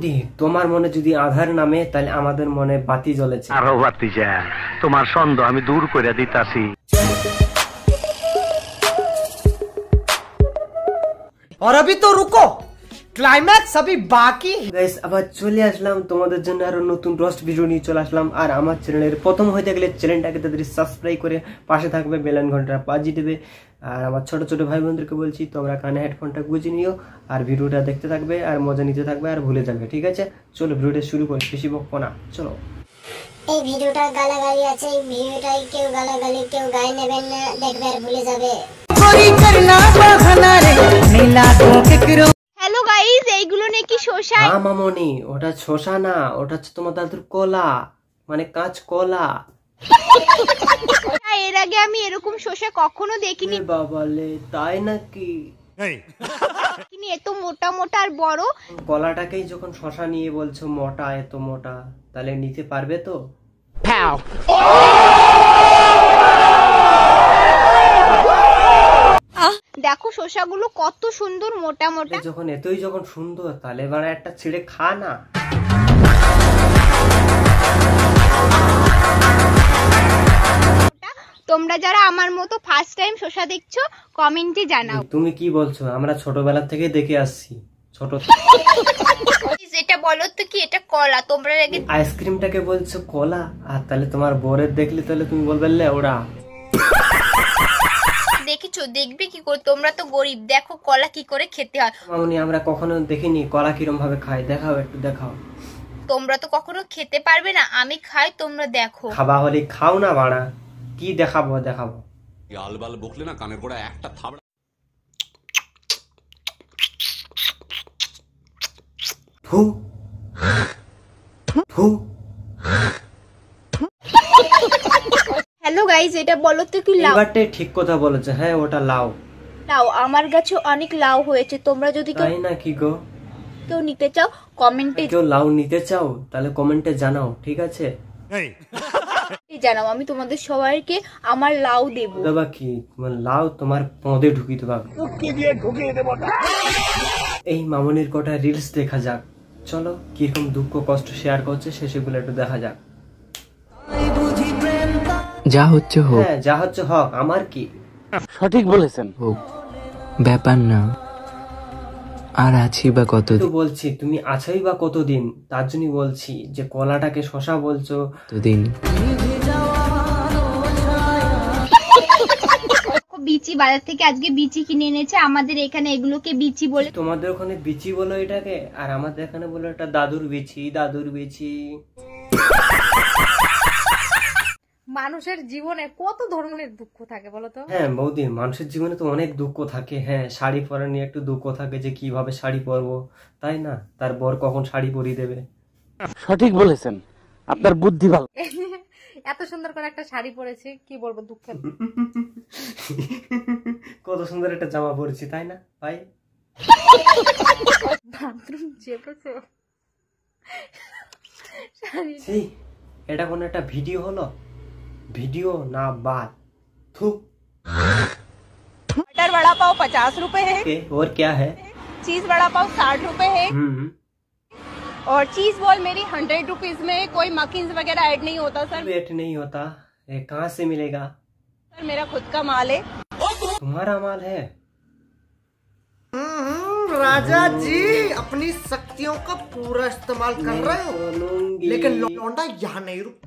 বৌদি, তোমার মনে যদি আধার নামে তাহলে আমাদের মনে বাতি জ্বলেছে। আরো বাতি যা, তোমার সন্দেহ আমি দূর করে দিতাছি। और अभी तो रुको, ক্লাইম্যাক্স अभी বাকি। গাইস, আবার চলে আসলাম তোমাদের জন্য আরো নতুন রোস্ট ভিডিও নিয়ে চলে আসলাম। আর আমার চ্যানেলের প্রথম হয়ে থাকলে চ্যানেলটাকে তাড়াতাড়ি সাবস্ক্রাইব করে পাশে থাকবে, বেল আইকন ঘন্টাটা বাজিয়ে দেবে। আর আমার ছোট ছোট ভাই বোনদেরকে বলছি, তোমরা কানে হেডফোনটা গুঁজে নিও আর ভিডিওটা দেখতে থাকবে আর মজা নিতে থাকবে আর ভুলে যাবে, ঠিক আছে? চলো ভিডিওটা শুরু করি, বেশি বকবো না, চলো। এই ভিডিওটা গালাগালি আছে, এই ভিডিওটাই কেউ গালাগালি কেউ গায়ে নেবেন না, দেখবে আর ভুলে যাবে। হ্যালো গাইস, এইগুলো নাকি শসা? হ্যাঁ মামনি, ওটা শসা না, ওটা হচ্ছে তোমার দাদুর কলা, মানে কাঁচ কলা। এর আগে আমি এরকম শসা কখনো দেখিনি। বাবালে, তাই নাকি? এত মোটা মোটা আর বড়। কলাটাকেই যখন শসা নিয়ে বলছো মোটা, এত মোটা, তাহলে নিতে পারবে তো? দেখো শসাগুলো কত সুন্দর মোটা মোটা। যখন এতই যখন সুন্দর, তাহলে এবার একটা ছিঁড়ে খা না। তোমরা যারা আমার মতো ফার্স্ট টাইম শসা দেখছো কমেন্টে জানাও। তুমি কি বলছো? আমরা ছোটবেলা থেকে দেখে আসছি, ছোট। এটা বলো তো কি এটা কলা? তোমরা আগে আইসক্রিমটাকে বলছো কলা, আর তাহলে তোমার বরের দেখলে তাহলে তুমি বলবে ওরা। দেখেছো, দেখবে কি করে? তোমরা তো গরিব, দেখো কলা কি করে খেতে হয়। মামনি, আমরা কখনো দেখিনি কলা কিরম ভাবে খাই, দেখাও একটু, দেখাও। তোমরা তো কখনো খেতে পারবে না, আমি খাই, তোমরা দেখো। খাবা হলে খাও না বাড়া, কি দেখাবো? দেখাবো গালবাল বকলে না কানের গোড়া একটা থাবড়া। ফু ফু। হ্যালো গাইস, এটা বলো তো কি লাউ? এবারটাই ঠিক কথা বলেছে, হ্যাঁ ওটা লাউ। লাউ, আমার কাছে অনেক লাউ হয়েছে। তোমরা যদি তাই না কি গো? কেউ নিতে চাও কমেন্টে কেউ লাউ নিতে চাও তাহলে কমেন্টে জানাও, ঠিক আছে? জানাও, আমি তোমাদের সবাইকে আমার লাউ দেব। দেবা কি? তোমার লাউ তোমার পদে ঢুকিয়ে দেবা। এই মামনির কটা রিলস দেখা যাক, চলো কিরকম দুঃখ কষ্ট শেয়ার করছে সেগুলো একটু দেখা যাক। যা হচ্ছে হোক। হ্যাঁ, যা হচ্ছে হোক, আমার কি? সঠিক বলেছেন। হোক, ব্যাপার না। আর আছি বা কতদিন? তো বলছি তুমি আছোই বা কতদিন, তার জন্যই বলছি যে কলাটাকে শশা বলছো কতদিন। বিচি বাজার থেকে আজকে বিচি কিনে এনেছে, আমাদের এখানে এগুলোকে বিচি বলে। তোমাদের ওখানে বিচি বলো এটাকে, আর আমাদের এখানে বলো এটা দাদুর বিচি, দাদুর বিচি। মানুষের জীবনে কত ধরনের দুঃখ থাকে বলো তো? হ্যাঁ বৌদি, মানুষের জীবনে তো অনেক দুঃখ থাকে। হ্যাঁ, শাড়ি পরা নিয়ে একটু দুঃখ থাকে যে কিভাবে শাড়ি পরবো, তাই না? তার বর কখন শাড়ি পরিয়ে দেবে। সঠিক বলেছেন, আপনার বুদ্ধি ভালো। এত সুন্দর করে একটা শাড়ি পরেছি, কি বলবো দুঃখের। কত সুন্দর একটা জামা পরেছি, তাই না ভাই? বাথরুম চেপেছে এটা কোন একটা ভিডিও হলো? ভিডিও না बात। थू। मटर वड़ा पाव 50 रुपए है। और क्या है? चीज वड़ा पाव 60 रुपए है। और चीज बॉल मेरी 100 रुपीज में। कोई मक्खिन्स वगैरह ऐड नहीं होता सर। वेट नहीं होता, ये कहाँ से मिलेगा? सर मेरा खुद का माल है। तुम्हारा माल है? राजा जी अपनी शक्तियों का पूरा इस्तेमाल कर रहे हो, लेकिन लौंडा यहाँ नहीं रुक।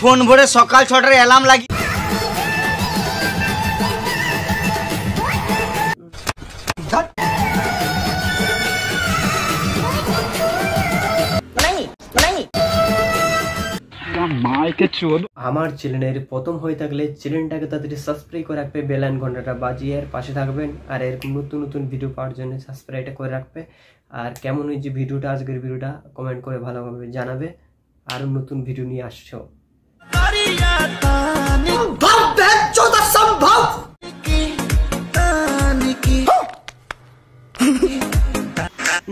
ফোন ভরে সকাল 6টার অ্যালার্ম লাগি। আমার চ্যানেলের প্রথম হয়ে থাকলে চ্যানেলটাকে তাড়াতাড়ি সাবস্ক্রাইব করে রাখবে, বেল আইকন ঘন্টাটা বাজিয়ে এর পাশে থাকবেন। আর এরকম নতুন নতুন ভিডিও পাওয়ার জন্য সাবস্ক্রাইবটা করে রাখবে। আর কেমন হয়েছে ভিডিওটা, আজকের ভিডিওটা কমেন্ট করে ভালোভাবে জানাবে। আর নতুন ভিডিও নিয়ে আসছো।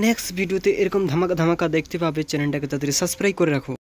নেক্সট ভিডিওতে এরকম ধামাকা ধামাকা দেখতে পাবে। চ্যানেলটাকে তাড়াতাড়ি সাবস্ক্রাইব করে রাখো।